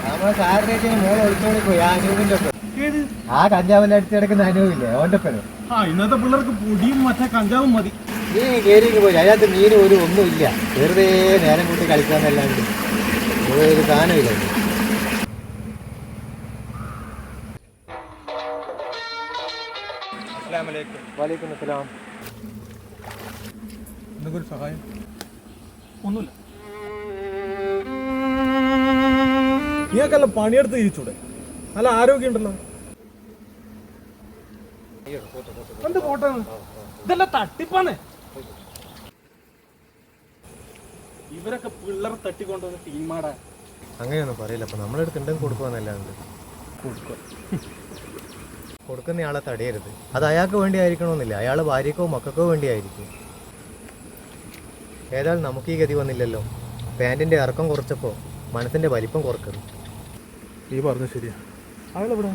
നമ്മളെ സാറിനേക്ക് മോളെ ഒളിച്ചോടി പോയി ആ അനൂപിന്റെ ഒപ്പം. ആ കഞ്ചാവിന്റെ അടുത്ത് കിടക്കുന്ന അനൂപില്ലേ ഓന്റെ ഒപ്പം. ഇന്നത്തെ പിള്ളേർക്ക് പൊടിയും മറ്റേ കഞ്ചാവും മതി. നീ കയറിക്ക് പോയി അതിനകത്ത് മീനും ഒരു ഒന്നുമില്ല, വെറുതെ നേരം കൂട്ടി കളിക്കാന്നല്ലാണ്ട് ഒരു സാധനമില്ല. വലൈക്കും അസ്സലാം. എന്തെങ്കിലും സഹായം? ഒന്നുമില്ല. നീക്കല്ല പണിയെടുത്ത് ജീവിച്ചൂടെ? നല്ല ആരോഗ്യം ഉണ്ടല്ലോ. എന്ത് ഫോട്ടോ? ഇതെല്ലാം തട്ടിപ്പാന്നേ. ഇവരൊക്കെ പിള്ളേരെ തട്ടിക്കൊണ്ടുവന്ന ടീമാടാ. അങ്ങനെയൊന്നും പറയില്ല. അപ്പൊ നമ്മളെടുത്ത് ഉണ്ടെങ്കിൽ കൊടുക്കുവാന്നല്ലാണ്ട് കൊടുക്കുന്ന ആളെ തടയരുത്. അത് അയാൾക്ക് വേണ്ടി ആയിരിക്കണമെന്നില്ല, അയാൾ ഭാര്യക്കോ മക്കൾക്കോ വേണ്ടി ആയിരിക്കും. ഏതായാലും നമുക്ക് ഈ ഗതി വന്നില്ലല്ലോ. പാൻറ്റിൻ്റെ ഇറക്കം കുറച്ചപ്പോൾ മനസ്സിൻ്റെ വലിപ്പം കുറക്കരുത്. ഈ പറഞ്ഞത് ശരിയാ. അയാളെവിടെ?